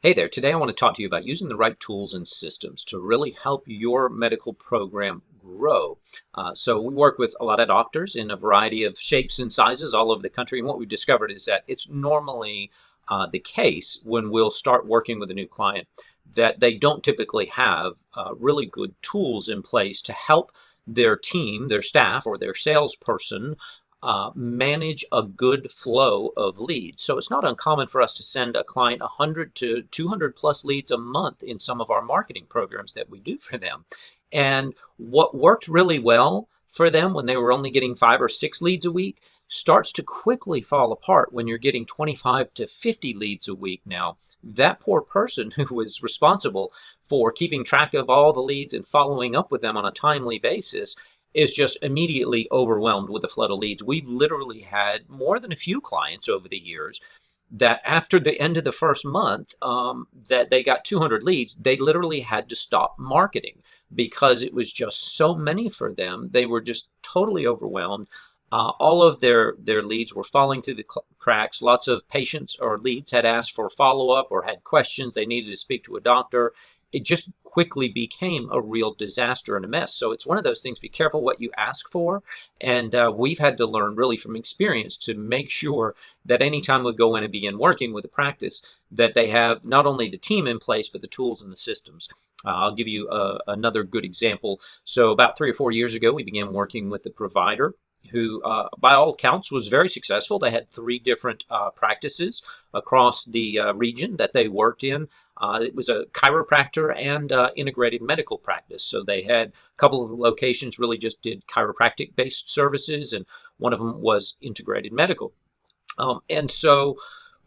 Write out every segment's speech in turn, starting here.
Hey there, today I want to talk to you about using the right tools and systems to really help your medical program grow. So, we work with a lot of doctors in a variety of shapes and sizes all over the country. And what we've discovered is that it's normally the case when we'll start working with a new client that they don't typically have really good tools in place to help their team, their staff, or their salesperson manage a good flow of leads. So it's not uncommon for us to send a client 100 to 200 plus leads a month in some of our marketing programs that we do for them. And what worked really well for them when they were only getting 5 or 6 leads a week starts to quickly fall apart when you're getting 25 to 50 leads a week now. That poor person who was responsible for keeping track of all the leads and following up with them on a timely basis is just immediately overwhelmed with the flood of leads. We've literally had more than a few clients over the years that after the end of the first month that they got 200 leads, they literally had to stop marketing because it was just so many for them. They were just totally overwhelmed. All of their leads were falling through the cracks. Lots of patients or leads had asked for follow-up or had questions. They needed to speak to a doctor. It just quickly became a real disaster and a mess. So it's one of those things, be careful what you ask for. And we've had to learn really from experience to make sure that anytime we go in and begin working with a practice, that they have not only the team in place, but the tools and the systems. I'll give you another good example. So about 3 or 4 years ago, we began working with the provider who, by all accounts, was very successful. They had 3 different practices across the region that they worked in. It was a chiropractor and integrated medical practice. So they had a couple of locations really just did chiropractic-based services, and one of them was integrated medical. And so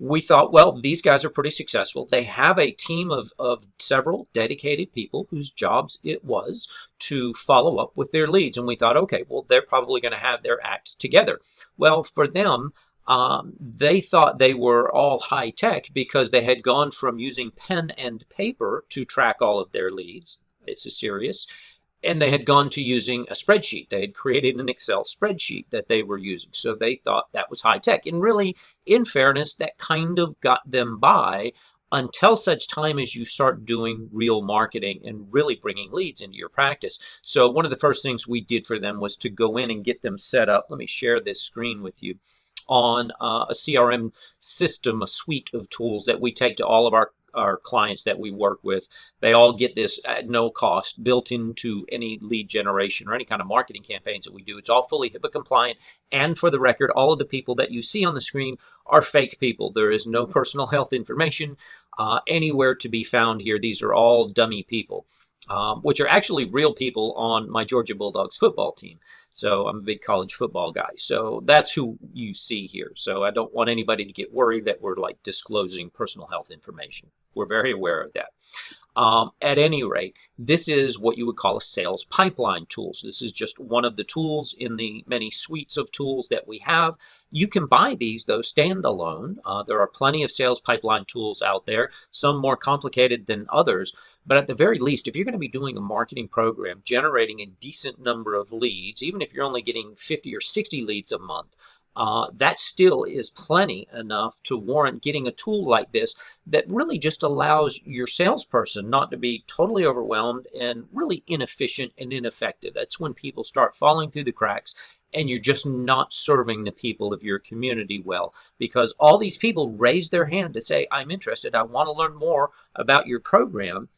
we thought, well, these guys are pretty successful. They have a team of several dedicated people whose jobs it was to follow up with their leads. And we thought, okay, well, they're probably going to have their act together. Well, for them, they thought they were all high tech because they had gone from using pen and paper to track all of their leads. It's a serious. And they had gone to using a spreadsheet. They had created an Excel spreadsheet that they were using. So they thought that was high tech. And really, in fairness, that kind of got them by until such time as you start doing real marketing and really bringing leads into your practice. So one of the first things we did for them was to go in and get them set up. Let me share this screen with you on a CRM system, a suite of tools that we take to all of our clients that we work with. They all get this at no cost built into any lead generation or any kind of marketing campaigns that we do. It's all fully HIPAA compliant. And for the record, all of the people that you see on the screen are fake people. There is no personal health information anywhere to be found here. These are all dummy people. Which are actually real people on my Georgia Bulldogs football team. So I'm a big college football guy. So that's who you see here. So I don't want anybody to get worried that we're like disclosing personal health information. We're very aware of that. At any rate, this is what you would call a sales pipeline tool. So this is just one of the tools in the many suites of tools that we have. You can buy these, though, standalone. There are plenty of sales pipeline tools out there, some more complicated than others. But at the very least, if you're going to be doing a marketing program, generating a decent number of leads, even if you're only getting 50 or 60 leads a month, that still is plenty enough to warrant getting a tool like this that really just allows your salesperson not to be totally overwhelmed and really inefficient and ineffective. That's when people start falling through the cracks and you're just not serving the people of your community well, because all these people raise their hand to say, I'm interested, I want to learn more about your program.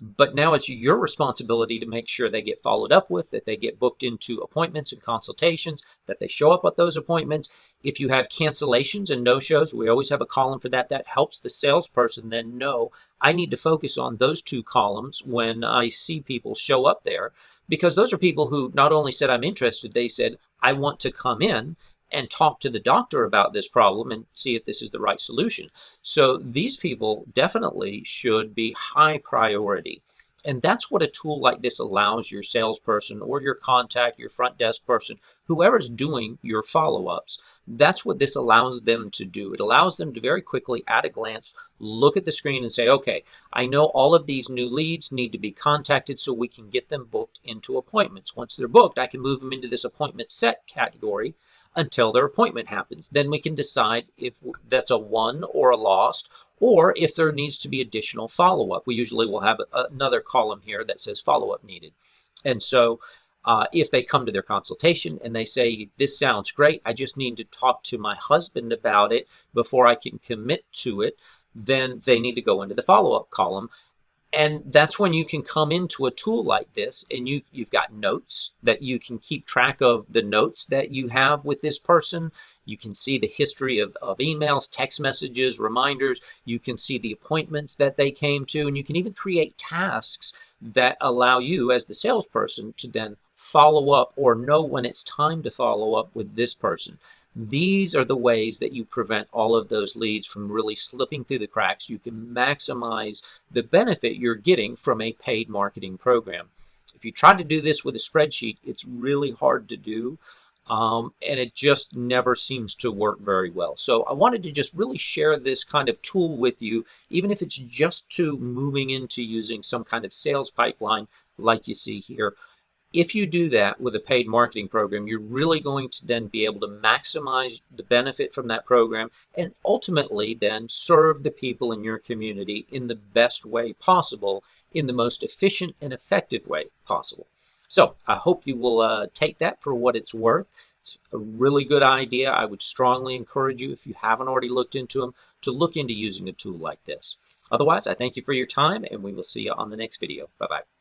But now it's your responsibility to make sure they get followed up with, that they get booked into appointments and consultations, that they show up at those appointments. If you have cancellations and no-shows, we always have a column for that. That helps the salesperson then know I need to focus on those 2 columns when I see people show up there, because those are people who not only said I'm interested, they said I want to come in and talk to the doctor about this problem and see if this is the right solution. So these people definitely should be high priority. And that's what a tool like this allows your salesperson or your contact, your front desk person, whoever's doing your follow-ups. That's what this allows them to do. It allows them to very quickly, at a glance, look at the screen and say, okay, I know all of these new leads need to be contacted so we can get them booked into appointments. Once they're booked, I can move them into this appointment set category until their appointment happens. Then we can decide if that's a won or a lost, or if there needs to be additional follow-up. We usually will have another column here that says follow-up needed. And so if they come to their consultation and they say, this sounds great, I just need to talk to my husband about it before I can commit to it, then they need to go into the follow-up column. And that's when you can come into a tool like this and you've got notes that you can keep track of the notes that you have with this person. You can see the history of emails, text messages, reminders. You can see the appointments that they came to, and you can even create tasks that allow you as the salesperson to then follow up or know when it's time to follow up with this person. These are the ways that you prevent all of those leads from really slipping through the cracks. You can maximize the benefit you're getting from a paid marketing program. If you try to do this with a spreadsheet, it's really hard to do, and it just never seems to work very well. So I wanted to just really share this kind of tool with you, even if it's just to moving into using some kind of sales pipeline like you see here. If you do that with a paid marketing program, you're really going to then be able to maximize the benefit from that program and ultimately then serve the people in your community in the best way possible, in the most efficient and effective way possible. So I hope you will take that for what it's worth. It's a really good idea. I would strongly encourage you, if you haven't already looked into them, to look into using a tool like this. Otherwise, I thank you for your time, and we will see you on the next video. Bye-bye.